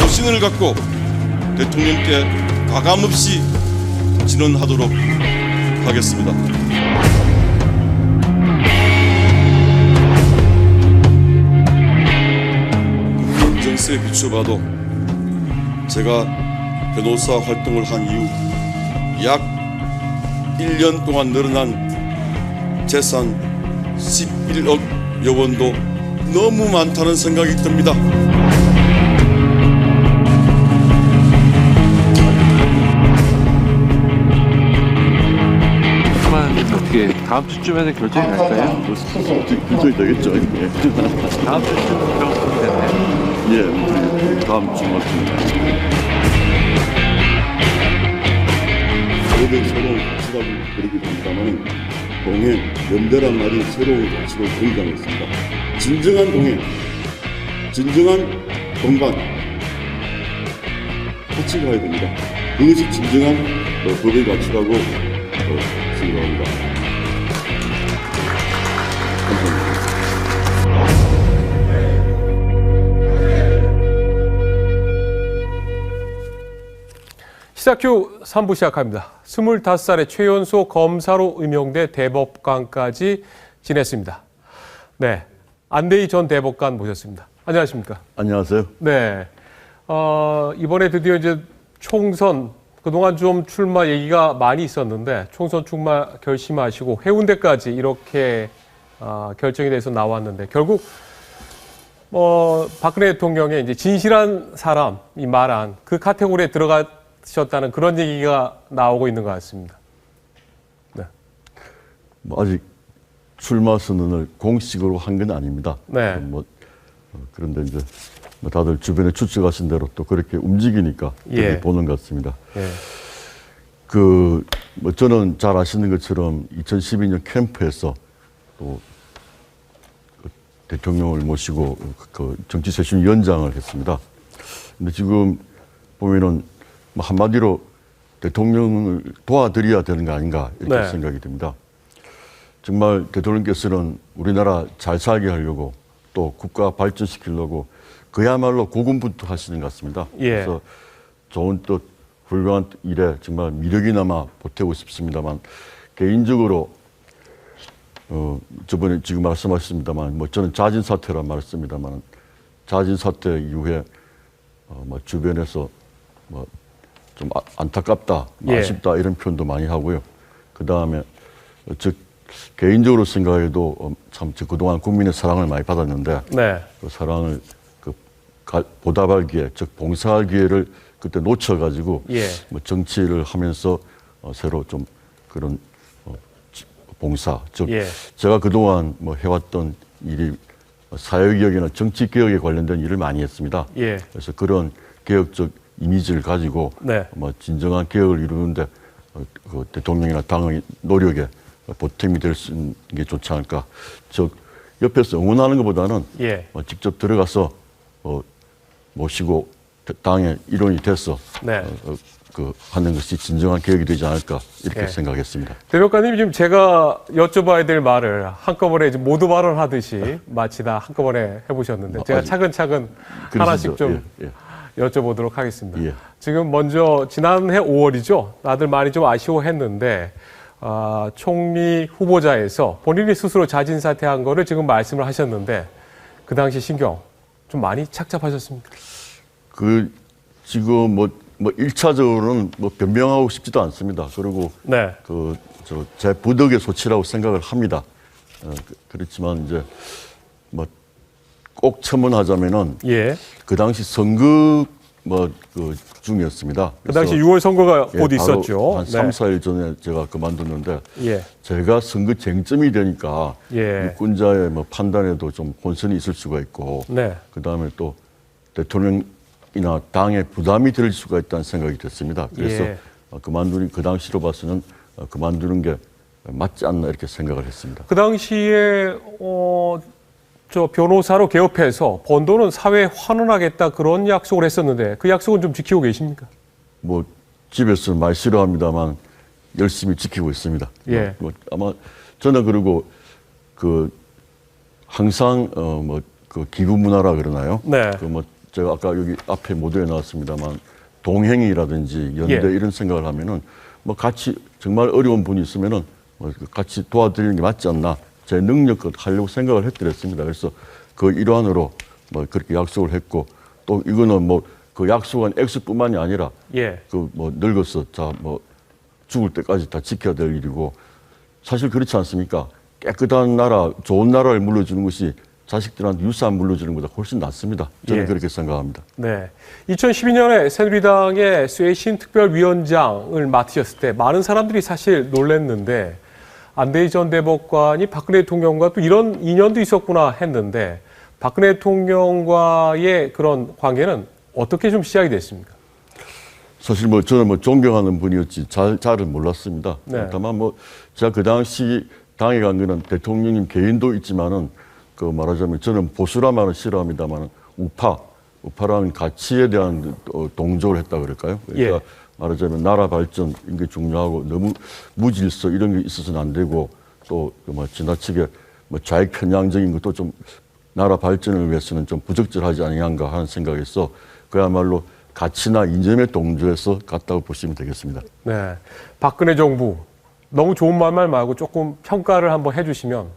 소신을 갖고 대통령께 가감없이 진언하도록 하겠습니다. 정세에 비춰봐도 제가 변호사 활동을 한 이후 약 1년 동안 늘어난 재산 11억여 원도 너무 많다는 생각이 듭니다. 어떻게 다음 주쯤에는 결정이 날까요? 결정이 되겠죠. 다음 주쯤은 그럼 됐네요. 예, 다음 주 맞습니다. 모든 새로운 가치라고 그러게 됩니다만 동행, 연대란 말이 새로운 가치로 등장했습니다. 진정한 동행, 진정한 동반 같이 가야 됩니다. 그것이 진정한 법의 가치라고 생각합니다. 감사합니다. 시사큐 3부 시작합니다. 25살의 최연소 검사로 임용돼 대법관까지 지냈습니다. 네, 안대희 전 대법관 모셨습니다. 안녕하십니까? 안녕하세요. 네, 이번에 드디어 이제 총선, 그동안 좀 출마 얘기가 많이 있었는데 총선 출마 결심하시고 해운대까지 이렇게 결정이 돼서 나왔는데 결국 박근혜 대통령의 이제 진실한 사람이 말한 그 카테고리에 들어가셨다는 그런 얘기가 나오고 있는 것 같습니다. 네. 아직 출마 선언을 공식으로 한 건 아닙니다. 네. 그런데 이제 다들 주변에 추측하신 대로 또 그렇게 움직이니까 예. 보는 것 같습니다. 예. 저는 잘 아시는 것처럼 2012년 캠프에서 또 대통령을 모시고 정치쇄신위원장을 했습니다. 근데 지금 보면은 한마디로 대통령을 도와드려야 되는 거 아닌가 이렇게 네. 생각이 듭니다. 정말 대통령께서는 우리나라 잘 살게 하려고 또 국가 발전시키려고 그야말로 고군분투하시는 것 같습니다. 예. 그래서 좋은 뜻, 훌륭한 일에 정말 미력이나마 보태고 싶습니다만 개인적으로 저번에 지금 말씀하셨습니다만 저는 자진 사퇴란 말을 씁니다만 자진 사퇴 이후에 주변에서 좀 안타깝다, 예. 아쉽다 이런 표현도 많이 하고요. 그 다음에 개인적으로 생각해도 참 그동안 국민의 사랑을 많이 받았는데 네. 그 사랑을 보답할 기회, 즉 봉사할 기회를 그때 놓쳐가지고 예. 정치를 하면서 새로 좀 그런 봉사, 즉 예. 제가 그동안 해왔던 일이 사회개혁이나 정치개혁에 관련된 일을 많이 했습니다. 예. 그래서 그런 개혁적 이미지를 가지고 네. 진정한 개혁을 이루는데 그 대통령이나 당의 노력에 보탬이 될 수 있는 게 좋지 않을까. 즉 옆에서 응원하는 것보다는 예. 직접 들어가서 모시고 당의 일원이 돼서 네. 하는 것이 진정한 개혁이 되지 않을까 이렇게 예. 생각했습니다. 대법관님, 지금 제가 여쭤봐야 될 말을 한꺼번에 이제 모두 발언하듯이 마치 다 한꺼번에 해보셨는데 제가 차근차근 하나씩 좀 여쭤보도록 하겠습니다. 예. 지금 먼저 지난해 5월이죠. 다들 많이 좀 아쉬워했는데 총리 후보자에서 본인이 스스로 자진 사퇴한 거를 지금 말씀을 하셨는데 그 당시心境 좀 많이 착잡하셨습니까? 지금 1차적으로는 변명하고 싶지도 않습니다. 그리고 네. 제 부덕의 소치라고 생각을 합니다. 그렇지만 이제 꼭 첨언하자면은 예. 그 당시 선거 중이었습니다. 그 당시 6월 선거가 곧 바로 있었죠. 한 3, 4일 전에 제가 그만뒀는데 예. 제가 선거 쟁점이 되니까 예. 유권자의 판단에도 좀 혼선이 있을 수가 있고 네. 그다음에 또 대통령이나 당에 부담이 될 수가 있다는 생각이 됐습니다. 그래서 예. 그 당시로 봐서는 그만두는 게 맞지 않나 이렇게 생각을 했습니다. 그 당시에 저 변호사로 개업해서 번 돈은 사회에 환원하겠다 그런 약속을 했었는데 그 약속은 좀 지키고 계십니까? 집에서 말 싫어합니다만 열심히 지키고 있습니다. 예. 아마 저는 그리고 항상 기부 문화라 그러나요? 네. 제가 아까 여기 앞에 모두에 나왔습니다만 동행이라든지 연대 예. 이런 생각을 하면은 뭐 같이 정말 어려운 분이 있으면은 뭐 같이 도와드리는 게 맞지 않나 제 능력껏 하려고 생각을 했더랬습니다. 그래서 그 일환으로 뭐 그렇게 약속을 했고 또 이거는 뭐 그 약속한 액수뿐만이 아니라 예. 그 뭐 늙어서 자 뭐 죽을 때까지 다 지켜야 될 일이고 사실 그렇지 않습니까? 깨끗한 나라, 좋은 나라를 물려주는 것이 자식들한테 유산 물려주는 것보다 훨씬 낫습니다. 저는 예. 그렇게 생각합니다. 네. 2012년에 새누리당의 쇄신 특별위원장을 맡으셨을 때 많은 사람들이 사실 놀랐는데 안대희 전 대법관이 박근혜 대통령과 또 이런 인연도 있었구나 했는데 박근혜 대통령과의 그런 관계는 어떻게 좀 시작이 됐습니까? 사실 뭐 저는 뭐 존경하는 분이었지 잘은 몰랐습니다. 네. 다만 뭐 제가 그 당시 당에 간 거는 대통령님 개인도 있지만은 그 말하자면 저는 보수라 말은 싫어합니다만 우파라는 가치에 대한 동조를 했다 그럴까요? 그러니까 예. 말하자면 나라 발전 이런 게 중요하고 너무 무질서 이런 게 있어서는 안 되고 또 뭐 지나치게 뭐 좌익 편향적인 것도 좀 나라 발전을 위해서는 좀 부적절하지 아니한가 하는 생각에서 그야말로 가치나 이념에 동조해서 갔다고 보시면 되겠습니다. 네. 박근혜 정부 너무 좋은 말만 말고 조금 평가를 한번 해주시면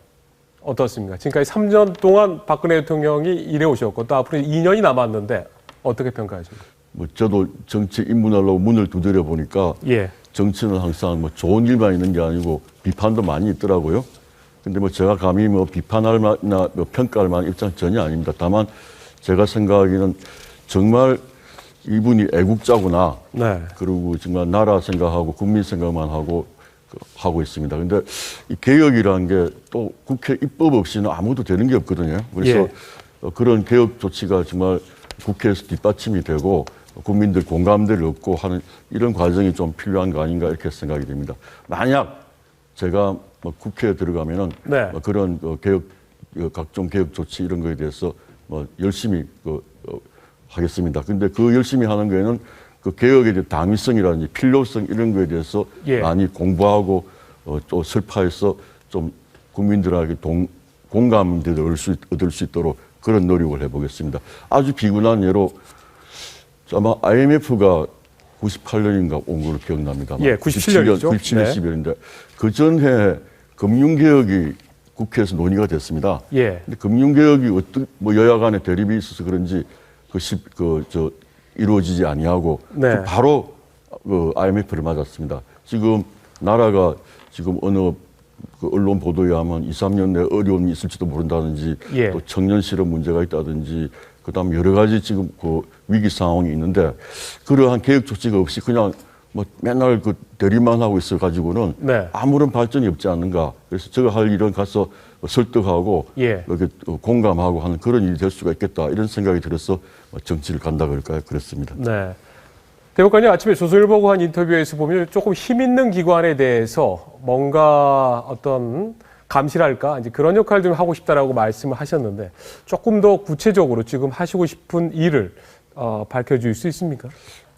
어떻습니까? 지금까지 3년 동안 박근혜 대통령이 일해 오셨고 또 앞으로 2년이 남았는데 어떻게 평가하십니까? 뭐 저도 정치 입문하려고 문을 두드려 보니까 예. 정치는 항상 뭐 좋은 일만 있는 게 아니고 비판도 많이 있더라고요. 근데 뭐 제가 감히 뭐 비판할 만이나 뭐 평가할 만한 입장 전혀 아닙니다. 다만 제가 생각하기는 정말 이분이 애국자구나. 네. 그리고 정말 나라 생각하고 국민 생각만 하고 있습니다. 근데 이 개혁이라는 게 또 국회 입법 없이는 아무도 되는 게 없거든요. 그래서 예. 그런 개혁 조치가 정말 국회에서 뒷받침이 되고 국민들 공감대를 얻고 하는 이런 과정이 좀 필요한 거 아닌가 이렇게 생각이 됩니다. 만약 제가 뭐 국회에 들어가면은 네. 뭐 그런 개혁 각종 개혁 조치 이런 거에 대해서 뭐 열심히 하겠습니다. 근데 그 열심히 하는 거에는 그 개혁에 대한 당위성이라든지 필요성 이런 거에 대해서 예. 많이 공부하고 또 설파해서 좀 국민들에게 공감대를 얻을 수 있도록 그런 노력을 해보겠습니다. 아주 비근한 예로 아마 IMF가 98년인가 온 걸로 기억납니다만 예, 97년이죠. 97년 12월인데 그 전해 금융개혁이 국회에서 논의가 됐습니다. 예. 근데 금융개혁이 뭐 여야 간의 대립이 있어서 그런지 이루어지지 아니하고 네. 바로 IMF를 맞았습니다. 지금 나라가 지금 어느 그 언론 보도에 의하면 2, 3년 내에 어려움이 있을지도 모른다든지 예. 또 청년 실업 문제가 있다든지 그다음 여러 가지 지금 그 위기 상황이 있는데 그러한 개혁 조치가 없이 그냥 뭐 맨날 그 대리만 하고 있어 가지고는 네. 아무런 발전이 없지 않는가. 그래서 제가 할 일은 가서 설득하고 예. 이렇게 공감하고 하는 그런 일이 될 수가 있겠다 이런 생각이 들어서 정치를 간다 그럴까요? 그렇습니다. 네. 대법관님 아침에 조선일보가 한 인터뷰에서 보면 조금 힘 있는 기관에 대해서 뭔가 어떤 감시랄까 이제 그런 역할을 좀 하고 싶다라고 말씀을 하셨는데 조금 더 구체적으로 지금 하시고 싶은 일을 밝혀줄 수 있습니까?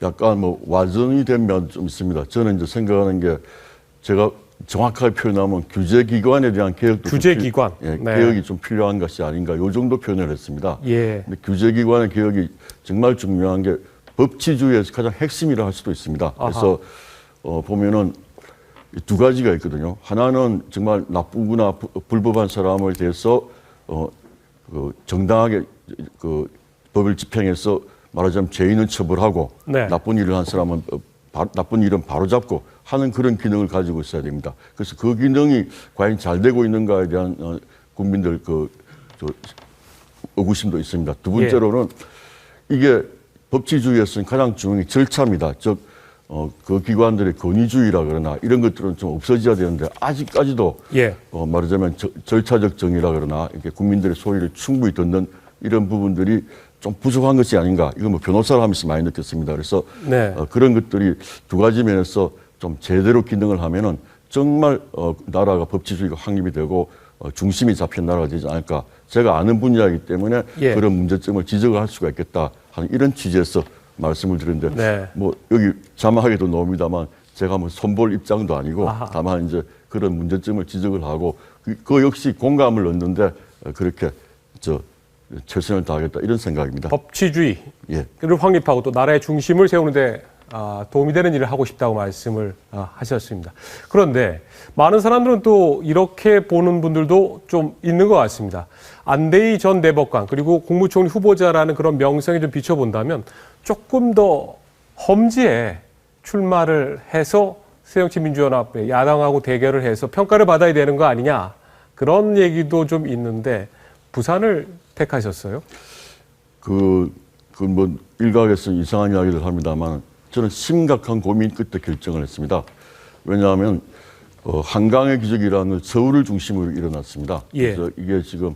약간 뭐 와전이 된 면 좀 있습니다. 저는 이제 생각하는 게 제가 정확하게 표현하면 규제기관에 대한 개혁도 규제기관. 네. 네. 좀 필요한 것이 아닌가 요 정도 표현을 했습니다. 예. 근데 규제기관의 개혁이 정말 중요한 게 법치주의에서 가장 핵심이라 할 수도 있습니다. 그래서 보면은 두 가지가 있거든요. 하나는 정말 나쁘거나 불법한 사람을 대해서 정당하게 그 법을 집행해서 말하자면 죄인은 처벌하고 네. 나쁜 일을 한 사람은 나쁜 일은 바로잡고 하는 그런 기능을 가지고 있어야 됩니다. 그래서 그 기능이 과연 잘 되고 있는가에 대한 국민들 의구심도 있습니다. 두 번째로는 이게 법치주의에서는 가장 중요한 게 절차입니다. 즉, 그 기관들의 권위주의라 그러나 이런 것들은 좀 없어져야 되는데 아직까지도 예. 말하자면 절차적 정의라 그러나 이렇게 국민들의 소리를 충분히 듣는 이런 부분들이 좀 부족한 것이 아닌가. 이건 뭐 변호사를 하면서 많이 느꼈습니다. 그래서 네. 그런 것들이 두 가지 면에서 좀 제대로 기능을 하면은 정말 나라가 법치주의가 확립이 되고 중심이 잡힌 나라가 되지 않을까. 제가 아는 분야이기 때문에 예. 그런 문제점을 지적을 할 수가 있겠다 하는 이런 취지에서 말씀을 드렸는데 네. 뭐 여기 자막에도 나옵니다만 제가 뭐 손볼 입장도 아니고 아하. 다만 이제 그런 문제점을 지적을 하고 그 역시 공감을 얻는데 그렇게 최선을 다하겠다 이런 생각입니다. 법치주의를 예. 확립하고 또 나라의 중심을 세우는데 도움이 되는 일을 하고 싶다고 말씀을 하셨습니다. 그런데 많은 사람들은 또 이렇게 보는 분들도 좀 있는 것 같습니다. 안대희 전 대법관 그리고 국무총리 후보자라는 그런 명성에 좀 비춰본다면 조금 더 험지에 출마를 해서 새정치민주연합 야당하고 대결을 해서 평가를 받아야 되는 거 아니냐 그런 얘기도 좀 있는데 부산을 택하셨어요? 뭐 일각에서 이상한 이야기를 합니다만 저는 심각한 고민 끝에 결정을 했습니다. 왜냐하면 한강의 기적이라는 서울을 중심으로 일어났습니다. 예. 그래서 이게 지금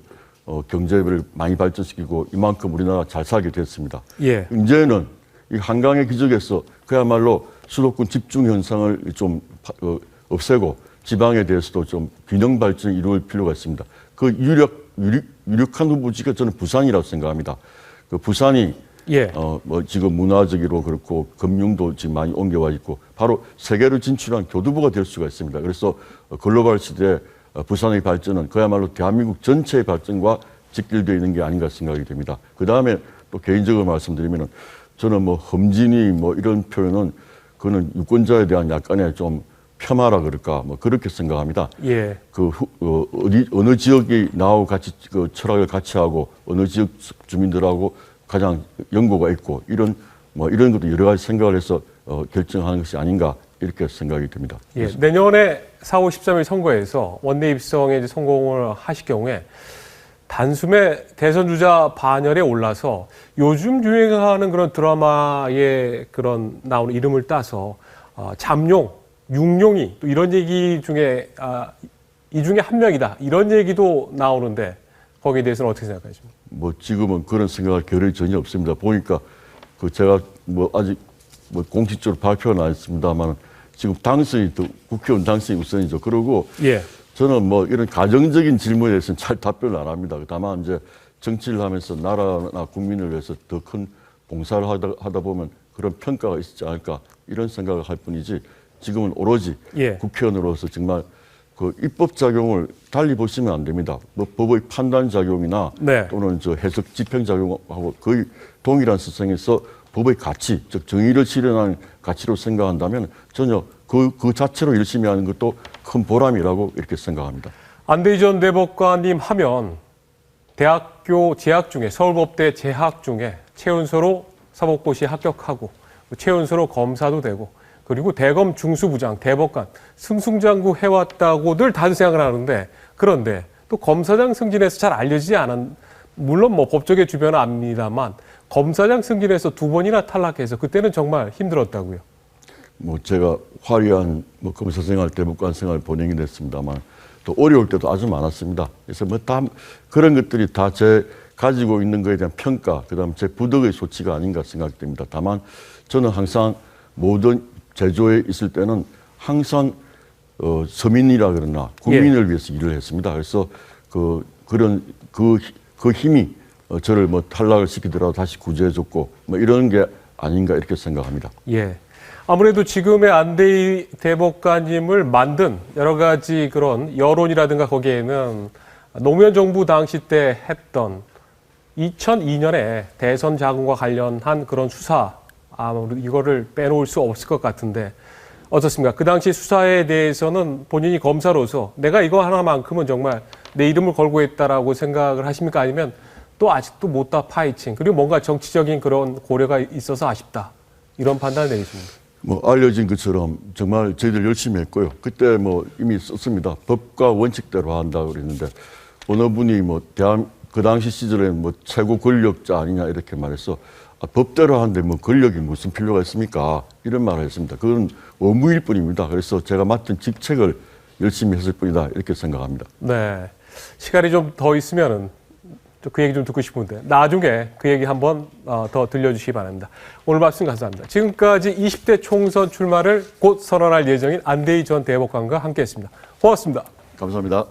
경제를 많이 발전시키고 이만큼 우리나라 잘 살게 됐습니다. 예. 이제는 이 한강의 기적에서 그야말로 수도권 집중 현상을 좀 없애고 지방에 대해서도 좀 균형 발전을 이룰 필요가 있습니다. 그 유력한 후보지가 저는 부산이라고 생각합니다. 그 부산이 예. 뭐 지금 문화적으로 그렇고 금융도 지금 많이 옮겨와 있고 바로 세계로 진출한 교두보가 될 수가 있습니다. 그래서 글로벌 시대에 부산의 발전은 그야말로 대한민국 전체의 발전과 직결되어 있는 게 아닌가 생각이 됩니다. 그 다음에 또 개인적으로 말씀드리면은 저는 뭐 험진이 뭐 이런 표현은 그거는 유권자에 대한 약간의 좀 폄하라 그럴까 뭐 그렇게 생각합니다. 예. 어느 지역이 나하고 같이 그 철학을 같이 하고 어느 지역 주민들하고 가장 연고가 있고 이런 것도 여러 가지 생각을 해서 결정하는 것이 아닌가 이렇게 생각이 듭니다. 예, 내년에 4월 13일 선거에서 원내 입성에 이제 성공을 하실 경우에 단숨에 대선 주자 반열에 올라서 요즘 유행하는 그런 드라마에 그런 나오는 이름을 따서 잠룡, 육룡이 또 이런 얘기 중에 이 중에 한 명이다 이런 얘기도 나오는데 거기에 대해서는 어떻게 생각하십니까? 뭐 지금은 그런 생각할 겨를이 전혀 없습니다. 보니까 제가 뭐 아직 뭐 공식적으로 발표는 안 했습니다만 지금 당선이 또 국회의원 당선이 우선이죠. 그리고 예. 저는 뭐 이런 가정적인 질문에 대해서는 잘 답변을 안 합니다. 다만 이제 정치를 하면서 나라나 국민을 위해서 더 큰 봉사를 하다 보면 그런 평가가 있지 않을까 이런 생각을 할 뿐이지 지금은 오로지 예. 국회의원으로서 정말 그 입법 작용을 달리 보시면 안 됩니다. 뭐 법의 판단 작용이나 네. 또는 저 해석 집행 작용하고 거의 동일한 수성에서 법의 가치, 즉 정의를 실현하는 가치로 생각한다면 전혀 그 자체로 열심히 하는 것도 큰 보람이라고 이렇게 생각합니다. 안대희 전 대법관님 하면 대학교 재학 중에 서울법대 재학 중에 최연소로 사법고시에 합격하고 최연소로 검사도 되고 그리고 대검 중수부장, 대법관, 승승장구 해왔다고들 다들 생각을 하는데 그런데 또 검사장 승진해서 잘 알려지지 않은 물론 뭐 법조계 주변은 압니다만 검사장 승진해서 2번이나 탈락해서 그때는 정말 힘들었다고요. 뭐 제가 화려한 뭐 검사 생활, 대법관 생활 본행이 됐습니다만 또 어려울 때도 아주 많았습니다. 그래서 뭐 다 그런 것들이 다 제 가지고 있는 것에 대한 평가, 그다음 제 부덕의 소치가 아닌가 생각됩니다. 다만 저는 항상 모든 제조에 있을 때는 항상 서민이라 그러나 국민을 위해서 일을 했습니다. 그래서 그 힘이 저를 뭐 탈락을 시키더라도 다시 구제해줬고 뭐 이런 게 아닌가 이렇게 생각합니다. 예. 아무래도 지금의 안대희 대법관님을 만든 여러 가지 그런 여론이라든가 거기에는 노무현 정부 당시 때 했던 2002년에 대선 자금과 관련한 그런 수사 아무래도 이거를 빼놓을 수 없을 것 같은데 어떻습니까? 그 당시 수사에 대해서는 본인이 검사로서 내가 이거 하나만큼은 정말 내 이름을 걸고 했다라고 생각을 하십니까? 아니면 또 아직도 못다 파헤친 그리고 뭔가 정치적인 그런 고려가 있어서 아쉽다 이런 판단을 내리십니까? 뭐 알려진 것처럼 정말 저희들 열심히 했고요. 그때 뭐 이미 썼습니다. 법과 원칙대로 한다고 그랬는데 어느 분이 뭐 그 당시 시절에 뭐 최고 권력자 아니냐 이렇게 말해서 법대로 하는데 뭐 권력이 무슨 필요가 있습니까? 이런 말을 했습니다. 그건 의무일 뿐입니다. 그래서 제가 맡은 직책을 열심히 했을 뿐이다 이렇게 생각합니다. 네, 시간이 좀 더 있으면은 그 얘기 좀 듣고 싶은데 나중에 그 얘기 한번 더 들려주시기 바랍니다. 오늘 말씀 감사합니다. 지금까지 20대 총선 출마를 곧 선언할 예정인 안대희 전 대법관과 함께했습니다. 고맙습니다. 감사합니다.